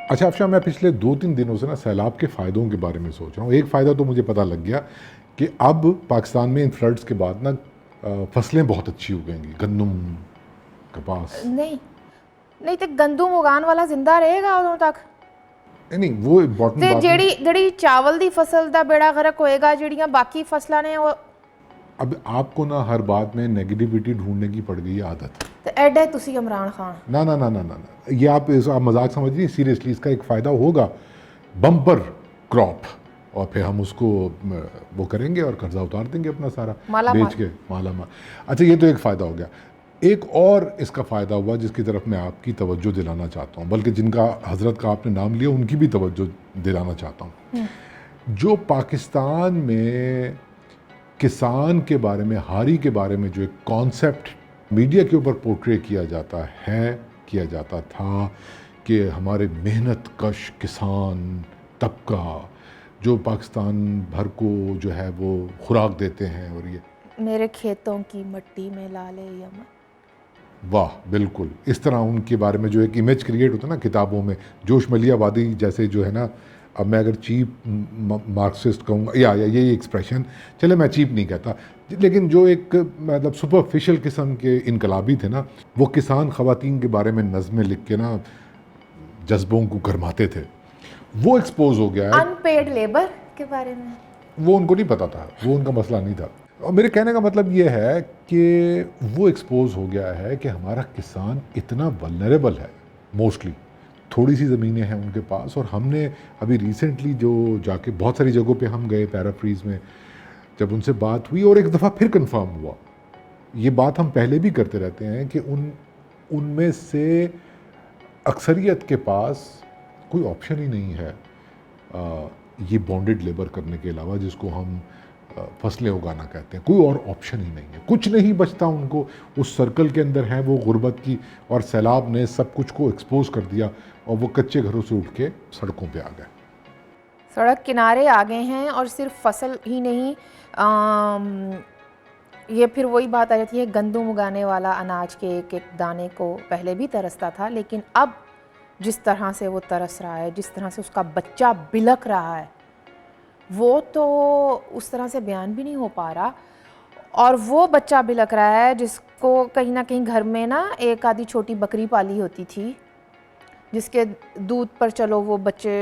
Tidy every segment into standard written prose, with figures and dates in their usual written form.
अच्छा अफशा, मैं पिछले 2-3 दिनों से ना सैलाब के फ़ायदों के बारे में सोच रहा हूँ। एक फ़ायदा तो मुझे पता लग गया कि अब पाकिस्तान में इन फ्लड्स के बाद ना फसलें बहुत अच्छी हो गएंगी, गंदम, कपास। नहीं, नहीं तो गंदम उगान वाला जिंदा रहेगा उदों तक। नहीं वो इम्पोर्टेंट ਤੇ बात नहीं। ਜਿਹੜੀ ਚਾਵਲ ਦੀ ਫਸਲ ਦਾ ਬੇੜਾ ਗਰਕ ਹੋਏਗਾ, ਜਿਹੜੀਆਂ ਬਾਕੀ ਫਸਲਾਂ ਨੇ ਉਹ अब आपको ना हर बात में नेगेटिविटी ढूंढने की पड़ गई है आदत। ਤੇ ਐਡੇ ਤੁਸੀਂ इमरान खान। ना ना ना ना ना ना, ये आप मजाक समझिए, सीरियसली इसका एक फ़ायदा होगा, बम्पर क्रॉप, और फिर हम उसको वो करेंगे और कर्जा उतार देंगे अपना सारा मालामाल। बेच के, माला माल। अच्छा ये तो एक फ़ायदा हो गया। एक और इसका फ़ायदा हुआ जिसकी तरफ मैं आपकी तवज्जो दिलाना चाहता हूँ, बल्कि जिनका हज़रत का आपने नाम लिया उनकी भी तवज्जो दिलाना चाहता हूँ। जो पाकिस्तान में किसान के बारे में, हारी के बारे में जो एक कॉन्सेप्ट मीडिया के ऊपर पोर्ट्रे किया जाता है, किया जाता था कि हमारे मेहनत कश किसान तबका जो पाकिस्तान भर को जो है वो खुराक देते हैं, और ये मेरे खेतों की मिट्टी में लाले यमन। वाह, बिल्कुल इस तरह उनके बारे में जो एक इमेज क्रिएट होता है ना किताबों में, जोश मलियावादी जैसे जो है ना, अब मैं अगर चीप मार्क्सिस्ट कहूँगा या यही एक्सप्रेशन, चले मैं चीप नहीं कहता, लेकिन जो एक मतलब सुपरफिशियल किस्म के इनकलाबी थे ना, वो किसान ख़वातीन के बारे में नज़में लिख के ना जज्बों को गरमाते थे, वो एक्सपोज हो गया है। अनपेड लेबर के बारे में वो उनको नहीं पता था, वो उनका मसला नहीं था। और मेरे कहने का मतलब ये है कि वो एक्सपोज हो गया है कि हमारा किसान इतना वल्नरेबल है, मोस्टली थोड़ी सी ज़मीनें हैं उनके पास। और हमने अभी रिसेंटली जो जाके बहुत सारी जगहों पे हम गए, पैराफ्रीज में जब उनसे बात हुई, और एक दफ़ा फिर कंफर्म हुआ, ये बात हम पहले भी करते रहते हैं कि उनमें से अक्सरियत के पास कोई ऑप्शन ही नहीं है ये बॉन्डेड लेबर करने के अलावा, जिसको हम फसलें उगाना कहते हैं। कोई और ऑप्शन ही नहीं है, कुछ नहीं बचता उनको, उस सर्कल के अंदर है वो गुर्बत की, और सैलाब ने सब कुछ को एक्सपोज कर दिया और वो कच्चे घरों से उठ के सड़कों पे आ गए, सड़क किनारे आ गए हैं। और सिर्फ फसल ही नहीं, ये फिर वही बात आ जाती है, गंदम उगाने वाला अनाज के एक एक दाने को पहले भी तरसता था, लेकिन अब जिस तरह से वो तरस रहा है, जिस तरह से उसका बच्चा बिलक रहा है, वो तो उस तरह से बयान भी नहीं हो पा रहा। और वो बच्चा बिलक रहा है जिसको कहीं ना कहीं घर में ना एक आधी छोटी बकरी पाली होती थी, जिसके दूध पर चलो वो बच्चे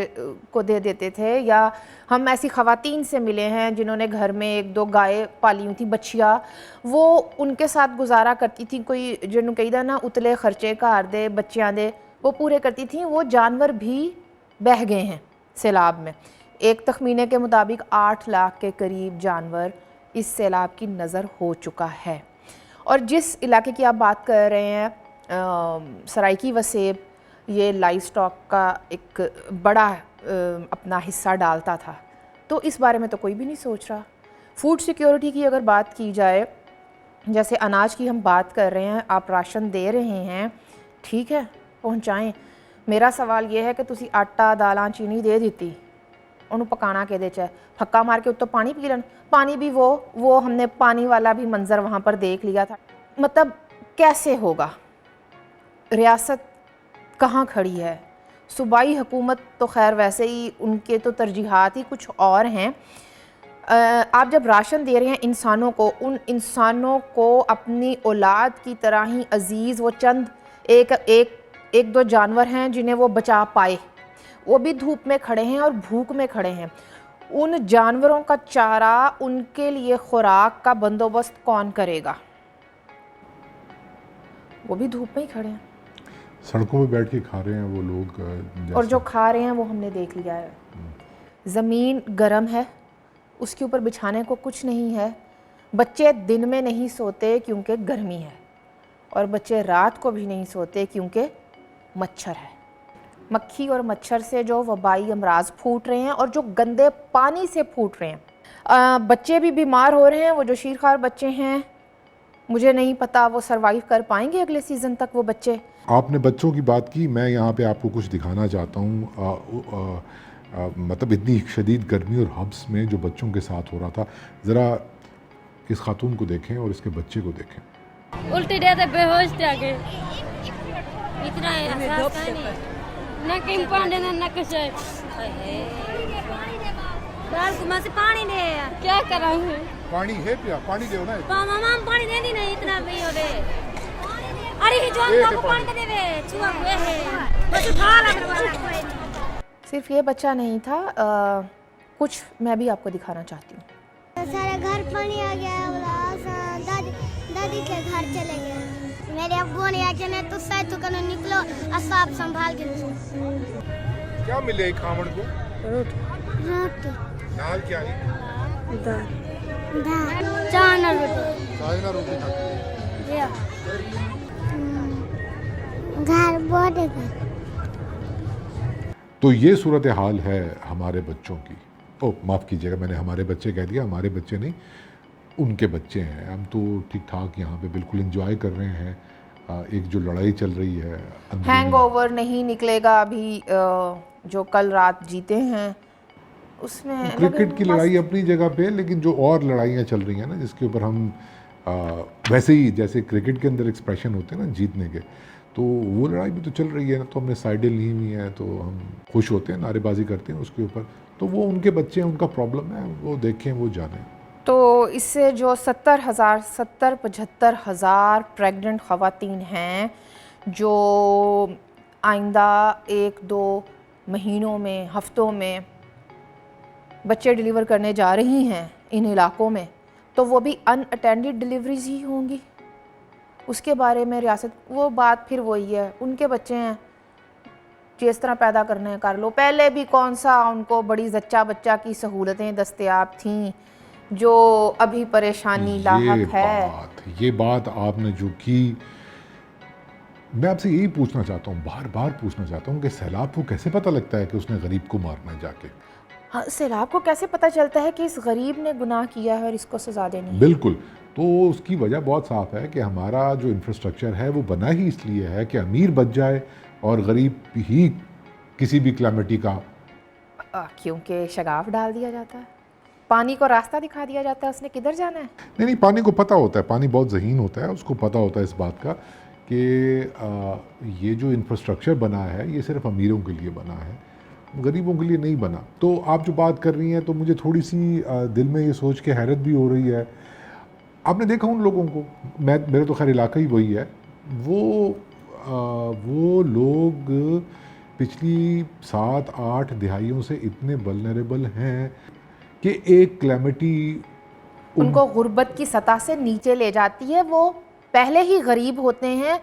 को दे देते थे। या हम ऐसी ख़वातीन से मिले हैं जिन्होंने घर में 1-2 गाय पाली हुई थी, बच्चियाँ, वो उनके साथ गुजारा करती थी। कोई जिन्होंने कही ना उतले खर्चे घर दे बच्चियाँ दे वो पूरे करती थी। वो जानवर भी बह गए हैं सैलाब में। एक तखमीने के मुताबिक 8 लाख के करीब जानवर इस सैलाब की नज़र हो चुका है। और जिस इलाके की आप बात कर रहे हैं, सराइकी वसेब, ये लाइव स्टॉक का एक बड़ा अपना हिस्सा डालता था, तो इस बारे में तो कोई भी नहीं सोच रहा। फूड सिक्योरिटी की अगर बात की जाए, जैसे अनाज की हम बात कर रहे हैं, आप राशन दे रहे हैं, ठीक है पहुंचाएं। मेरा सवाल ये है कि तुसी आटा दालां चीनी दे दी, उन्होंने पकाना के दे, फक्का मार के उत्तो पानी पी लें। पानी भी वो हमने पानी वाला भी मंज़र वहाँ पर देख लिया था। मतलब कैसे होगा, रियासत कहाँ खड़ी है? सूबाई हुकूमत तो खैर वैसे ही उनके तो तरजीहात ही कुछ और हैं। आप जब राशन दे रहे हैं इंसानों को, उन इंसानों को अपनी औलाद की तरह ही अजीज़, वो चंद एक दो जानवर हैं जिन्हें वो बचा पाए, वो भी धूप में खड़े हैं और भूख में खड़े हैं। उन जानवरों का चारा, उनके लिए खुराक का बंदोबस्त कौन करेगा? वो भी धूप में ही खड़े हैं, सड़कों पे बैठ के खा रहे हैं वो लोग। और जो खा रहे हैं वो हमने देख लिया है। ज़मीन गर्म है, उसके ऊपर बिछाने को कुछ नहीं है। बच्चे दिन में नहीं सोते क्योंकि गर्मी है, और बच्चे रात को भी नहीं सोते क्योंकि मच्छर है। मक्खी और मच्छर से जो वबाई अमराज फूट रहे हैं और जो गंदे पानी से फूट रहे हैं, बच्चे भी बीमार हो रहे हैं। वो जो शीरखार बच्चे हैं, मुझे नहीं पता वो सर्वाइव कर पाएंगे अगले सीज़न तक वो बच्चे। आपने बच्चों की बात की, मैं यहाँ पे आपको कुछ दिखाना चाहता हूँ। मतलब इतनी शदीद गर्मी और हब्स में जो बच्चों के साथ हो रहा था, ज़रा इस खातून को देखें और इसके बच्चे को देखें। उल्टी दे बेहोश थे आगे, इतना एहसास नहीं। ना कहीं पानी देना ना कुछ बाल को से पानी दे क्या कराऊं पानी है पिया पानी दो ना मामा पानी दे दी नहीं इतना भी हो दे अरे ये जो आपको पानी दे दे छुआ हुए है बस उठा ला सिर्फ ये बच्चा नहीं था, कुछ मैं भी आपको दिखाना चाहती हूँ। सारे घर पानी आ गया बोला दादी के घर चले गए। मेरे अब्बू ने आके ने तो साथ तो कनो निकलो और साफ संभाल के क्या मिले खामड़ को रोटी दाल क्या है दाल चाना रोटी साजना रोटी खाती है घर बहुत है। तो ये सूरत हाल है हमारे बच्चों की। ओ माफ़ कीजिएगा, मैंने हमारे बच्चे कह दिया, हमारे बच्चे नहीं उनके बच्चे हैं। हम तो ठीक ठाक यहाँ पे बिल्कुल एंजॉय कर रहे हैं। एक जो लड़ाई चल रही है हैंगओवर नहीं निकलेगा अभी, जो कल रात जीते हैं उसमें क्रिकेट की लड़ाई अपनी जगह पे, लेकिन जो और लड़ाइयाँ चल रही हैं ना जिसके ऊपर हम वैसे ही जैसे क्रिकेट के अंदर एक्सप्रेशन होते हैं ना जीतने के, तो वो लड़ाई भी तो चल रही है ना। तो हमने साइडें ली हुई हैं तो हम खुश होते हैं, नारेबाजी करते हैं उसके ऊपर। तो वो उनके बच्चे हैं, उनका प्रॉब्लम है, वो देखें वो जाने। तो इससे जो 70,000-75,000 प्रेग्नेंट ख़वातीन हैं जो आइंदा 1-2 महीनों में, हफ्तों में बच्चे डिलीवर करने जा रही हैं इन इलाकों में, तो वो भी अनअटेंडेड डिलीवरीज ही होंगी। उसके बारे में रियासत, वो बात फिर वही है, उनके बच्चे हैं, जिस तरह पैदा करने हैं कर लो। पहले भी कौन सा उनको बड़ी जच्चा बच्चा की सहूलतें दस्तयाब थीं जो अभी परेशानी लाहक है। ये बात आपने जो की, मैं आपसे यही पूछना चाहता हूँ, बार बार पूछना चाहता हूँ कि सैलाब को कैसे पता लगता है कि उसने गरीब को मारना है जाके? हाँ, सैलाब को कैसे पता चलता है कि इस गरीब ने गुनाह किया है और इसको सज़ा देनी है? बिल्कुल, तो उसकी वजह बहुत साफ है कि हमारा जो इंफ्रास्ट्रक्चर है वो बना ही इसलिए है कि अमीर बच जाए और गरीब ही किसी भी क्लैमिटी का, क्योंकि शगाफ डाल दिया जाता है, पानी को रास्ता दिखा दिया जाता है, उसने किधर जाना है। नहीं, पानी को पता होता है, पानी बहुत ज़हीन होता है, उसको पता होता है इस बात का कि ये जो इंफ्रास्ट्रक्चर बना है ये सिर्फ अमीरों के लिए बना है, गरीबों के लिए नहीं बना। तो आप जो बात कर रही हैं तो मुझे थोड़ी सी दिल में ये सोच के हैरत भी हो रही है। आपने देखा उन लोगों को, मेरा तो खैर इलाका ही वही है, वो लोग पिछली 7-8 दिहाइयों से इतने वल्नरेबल हैं कि एक क्लैमिटी उनको गुर्बत की सतह से नीचे ले जाती है। वो पहले ही गरीब होते हैं,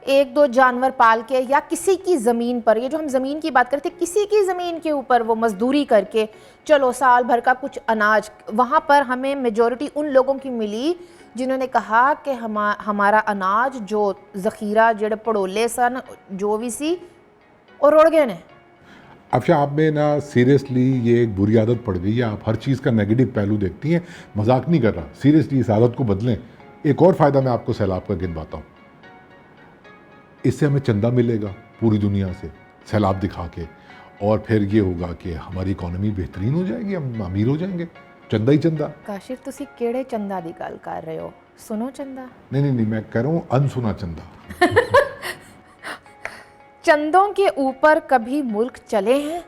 1-2 जानवर पाल के या किसी की ज़मीन पर, ये जो हम ज़मीन की बात करते हैं, किसी की ज़मीन के ऊपर वो मजदूरी करके चलो साल भर का कुछ अनाज, वहाँ पर हमें मेजॉरिटी उन लोगों की मिली जिन्होंने कहा कि हमारा अनाज जो ज़ख़ीरा जेड़े पड़ोले सन जो भी सी और उड़ गए ने। अच्छा, आप में ना सीरियसली ये एक बुरी आदत पड़ गई है, आप हर चीज़ का नेगेटिव पहलू देखती हैं। मजाक नहीं कर रहा, सीरियसली इस आदत को बदलें। एक और फ़ायदा मैं आपको सैलाब का गिनवाता हूँ। इससे हमें चंदा मिलेगा पूरी दुनिया से सैलाब दिखा के, और फिर ये होगा कि हमारी इकॉनमी बेहतरीन हो जाएगी, हम अमीर हो जाएंगे। चंदा ही चंदा। काशिफ, तुसी केड़े चंदा दी गल कर रहे हो? सुनो चंदा? नहीं, मैं कह रहा हूँ अनसुना चंदा। चंदों के ऊपर कभी मुल्क चले हैं?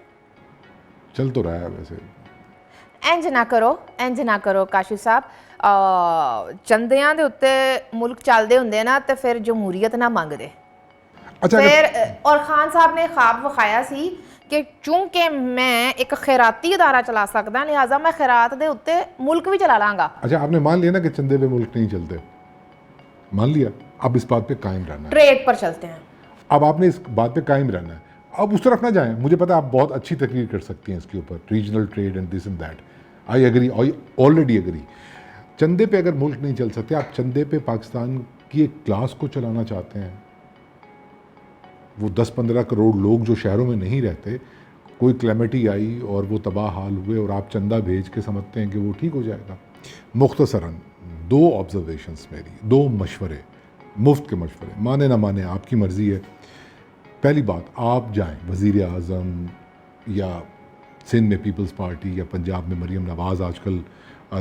चल तो रहा है वैसे। इंज ना करो काशिफ साहब, चंदियां दे उत्ते मुल्क चलदे हुंदे ना ते फिर जमहूरीयत ना मंगदे। अच्छा, फिर और खान साहब ने ख्वाब विखाया सी कि चूंकि मैं एक खैराती इदारा चला सकदा, लिहाजा मैं खैरात दे उत्ते मुल्क भी चला लांगा। अच्छा, आपने मान लिया ना कि चंदे पे मुल्क नहीं चलते, मान लिया, अब इस बात पे कायम रहना है। ट्रेड पर चलते हैं। अब आपने इस बात पे कायम रहना है, अब उस तरफ ना जाएं। मुझे पता है आप बहुत अच्छी तकरीर कर सकती हैं इसके ऊपर, regional trade and this and that, I agree, I already agree. चंदे पे अगर मुल्क नहीं चल सकते, आप चंदे पे पाकिस्तान की एक क्लास को चलाना चाहते हैं। वो 10-15 करोड़ लोग जो शहरों में नहीं रहते, कोई क्लैमिटी आई और वो तबाह हाल हुए और आप चंदा भेज के समझते हैं कि वो ठीक हो जाएगा। मुख्तसरन 2 ऑब्जर्वेशंस मेरी, 2 मशवरे, मुफ्त के मशवरे, माने ना माने आपकी मर्ज़ी है। पहली बात, आप जाएं वज़ीर आज़म या सिंध में पीपल्स पार्टी या पंजाब में मरीम नवाज़ आजकल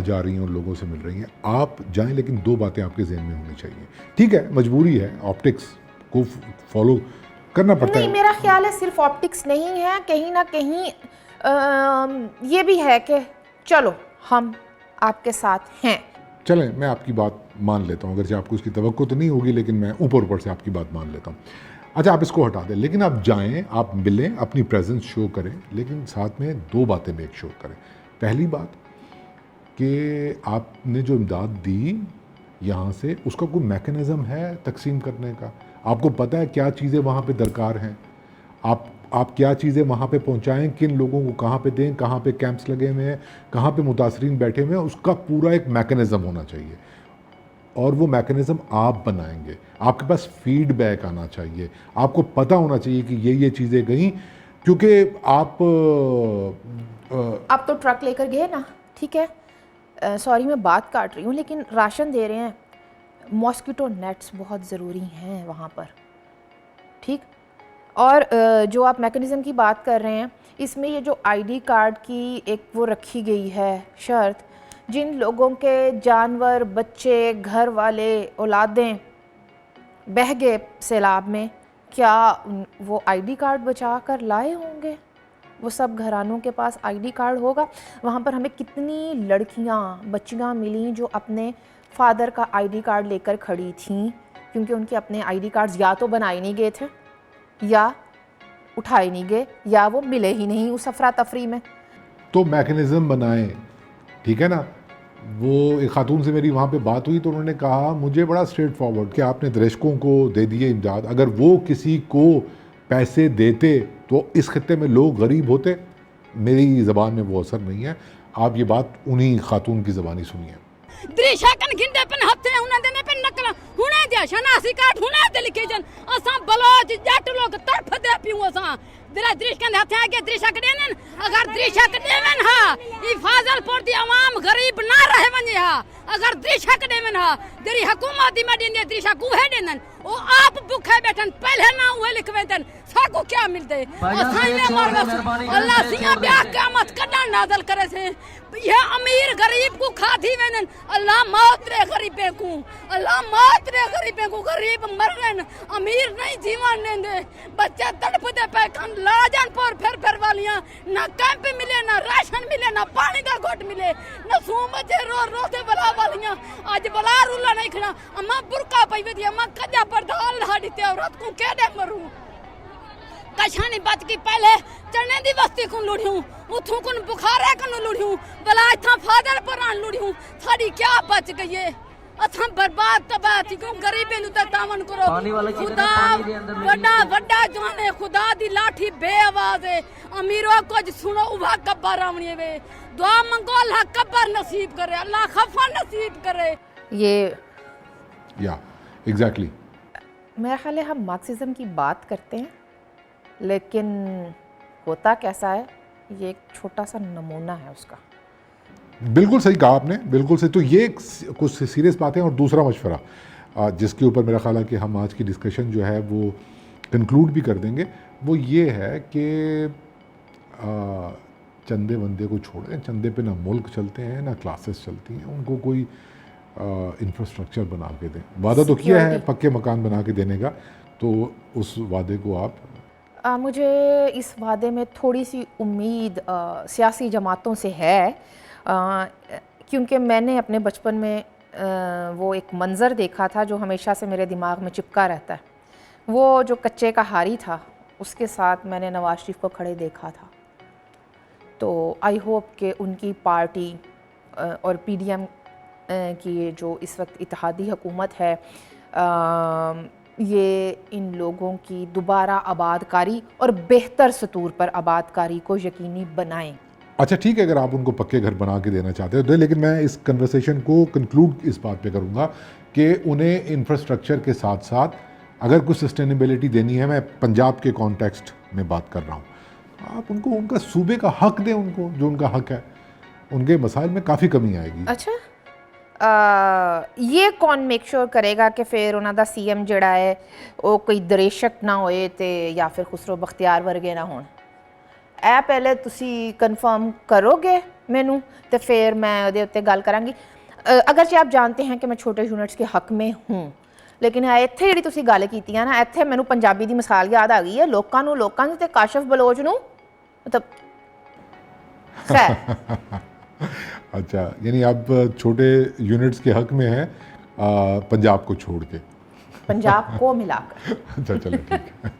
जा रही हैं और लोगों से मिल रही हैं, आप जाएं, लेकिन 2 बातें आपके जहन में होनी चाहिए। ठीक है, मजबूरी है, ऑप्टिक्स को फॉलो करना पड़ता नहीं, है। मेरा ख्याल है सिर्फ ऑप्टिक्स नहीं है, कहीं ना कहीं ये भी है कि चलो हम आपके साथ हैं। चलें, मैं आपकी बात मान लेता हूँ, अगर आपको उसकी तवक्को तो नहीं होगी, लेकिन मैं ऊपर ऊपर से आपकी बात मान लेता हूँ। अच्छा, आप इसको हटा दें, लेकिन आप जाएं, आप मिलें, अपनी प्रेजेंस शो करें, लेकिन साथ में 2 बातें मेक श्योर करें। पहली बात कि आपने जो इमदाद दी यहाँ से, उसका कोई मैकेनिज़्म है तकसीम करने का? आपको पता है क्या चीज़ें वहाँ पे दरकार हैं? आप क्या चीज़ें वहाँ पे पहुँचाएँ, किन लोगों को कहाँ पे दें, कहाँ पे कैंप्स लगे हुए हैं, कहाँ पे मुतासरीन बैठे हुए हैं, उसका पूरा एक मैकेनिज़्म होना चाहिए। और वो मैकेनिज़्म आप बनाएंगे, आपके पास फीडबैक आना चाहिए, आपको पता होना चाहिए कि ये चीज़ें गई, क्योंकि आप तो ट्रक लेकर गए ना, ठीक है, सॉरी मैं बात काट रही हूँ, लेकिन राशन दे रहे हैं, मॉस्किटो नेट्स बहुत ज़रूरी हैं वहाँ पर, ठीक। और जो आप मैकेनिज़्म की बात कर रहे हैं, इसमें ये जो आईडी कार्ड की एक वो रखी गई है शर्त, जिन लोगों के जानवर, बच्चे, घर वाले, औलादें बह गए सैलाब में, क्या वो आईडी कार्ड बचा कर लाए होंगे? वो सब घरानों के पास आईडी कार्ड होगा। वहाँ पर हमें कितनी लड़कियाँ, बच्चियाँ मिली जो अपने फादर का आईडी कार्ड लेकर खड़ी थीं, क्योंकि उनके अपने आईडी कार्ड्स या तो बनाए नहीं गए थे, या उठाए नहीं गए, या वो मिले ही नहीं उस अफरा तफरी में। तो मैकेनिज़्म बनाएं, ठीक है ना। वो एक खातून से मेरी वहाँ पे बात हुई तो उन्होंने कहा मुझे बड़ा स्ट्रेट फॉरवर्ड कि आपने दरिशकों को दे दिए इमदाद, अगर वो किसी को पैसे देते तो इस खत्ते में लोग गरीब होते। मेरी ज़बान में वो असर नहीं है, आप ये बात उन्हीं खातून की ज़बानी सुनिए। दृशाकन घिंडे पन हत्थे हुने देने पे नकला हुने दिया शनासी काट हुने दे लिखे जन असा बलोच जट लोग तरफ दे पियो असा दरा दृशकन हत्थे आगे दृशक देनन अगर दृशक देवन हा ई फाजलपुर दी आवाम गरीब ना रहे वने हा अगर दृशक देवन हा तेरी हुकूमत दी मडी ने दृशक उहे देनन ओ आप भूखे बैठन पहले ना उहे लिखवेतन साको क्या मिलते असा में मार अल्लाह सिया ब्याह क़यामत कदन नाज़िल करे से ये अमीर गरीब को खाधी वेनन अल्लाह मौत रे गरीबे को अल्लाह मौत रे गरीबे को गरीब मरन अमीर नहीं जीवन देंदे बच्चे तड़पदे पे कन लाजनपुर फिर वालियां ना कैंप मिले ना राशन मिले ना पानी दा घोट मिले ना सूम बच्चे रो से बला वालियां आज बला रुला नहीं खड़ा अम्मा बुरका पई वेदी अम्मा कजा बर्दाल हाडी ते औरत को केडे मरू कशानी बच की पहले चने दी बस्ती को लुड़ियूं उथों को बुखारे को लुड़ियूं भला इथा फादर पर आन लुड़ियूं थाडी क्या बच गई है अथा बर्बाद तबाह थी क्यों गरीबे नु तावन करो खुदा बड़ा जवान है खुदा दी लाठी बे आवाज है अमीरों कुछ सुनो उभा कब्बर आवणी वे दुआ मंगो अल्लाह कब्बर नसीब करे अल्लाह खफा नसीब करे ये या एग्जैक्टली मेरा ख्याल है हम मार्क्सिज्म की बात करते हैं, लेकिन होता कैसा है ये एक छोटा सा नमूना है उसका। बिल्कुल सही कहा आपने, बिल्कुल सही। तो ये एक कुछ सीरियस बातें। और दूसरा मशवरा जिसके ऊपर मेरा ख्याल है कि हम आज की डिस्कशन जो है वो कंक्लूड भी कर देंगे, वो ये है कि चंदे वंदे को छोड़ें। चंदे पे ना मुल्क चलते हैं ना क्लासेस चलती हैं, उनको कोई इंफ्रास्ट्रक्चर बना के दें। वादा तो किया है पक्के मकान बना के देने का, तो उस वादे को आप मुझे इस वादे में थोड़ी सी उम्मीद सियासी जमातों से है, क्योंकि मैंने अपने बचपन में वो एक मंज़र देखा था जो हमेशा से मेरे दिमाग में चिपका रहता है। वो जो कच्चे का हारी था उसके साथ मैंने नवाज शरीफ को खड़े देखा था। तो आई होप कि उनकी पार्टी और पीडीएम की जो इस वक्त इत्तेहादी हुकूमत है ये इन लोगों की दोबारा आबादकारी और बेहतर सतूर पर आबादकारी को यकीनी बनाएं। अच्छा ठीक है, अगर आप उनको पक्के घर बना के देना चाहते हो तो, लेकिन मैं इस कन्वर्सेशन को कंक्लूड इस बात पे करूँगा कि उन्हें इंफ्रास्ट्रक्चर के साथ साथ अगर कुछ सस्टेनेबिलिटी देनी है, मैं पंजाब के कॉन्टेक्स्ट में बात कर रहा हूँ, आप उनको उनका सूबे का हक दें, उनको जो उनका हक है। उनके मसाइल में काफ़ी कमी आएगी। अच्छा ये कौन मेक श्योर करेगा कि फिर उन्हों का सीएम जड़ा है वो कोई दरेशक ना होए ते या फिर खुसरो बख्तियार वर्गे ना होण? ए पहले तुसी कन्फर्म करोगे मैनू तो फिर मैं उहदे उत्ते गल करांगी। अगरचे आप जानते हैं कि मैं छोटे यूनिट्स के हक में हूँ, ਲੇਕਿਨ ਇੱਥੇ ਜਿਹੜੀ ਤੁਸੀਂ ਗੱਲ ਕੀਤੀ ਆ ਨਾ, ਇੱਥੇ ਮੈਨੂੰ ਪੰਜਾਬੀ ਦੀ ਮਿਸਾਲ ਯਾਦ ਆ ਗਈ ਹੈ। ਲੋਕਾਂ ਨੂੰ ਤੇ ਕਾਸ਼ਫ ਬਲੋਚ ਨੂੰ ਮਤਲਬ खैर अच्छा, यानी आप छोटे यूनिट्स के हक में हैं पंजाब को छोड़ के। पंजाब को मिलाकर। अच्छा चलो ठीक है।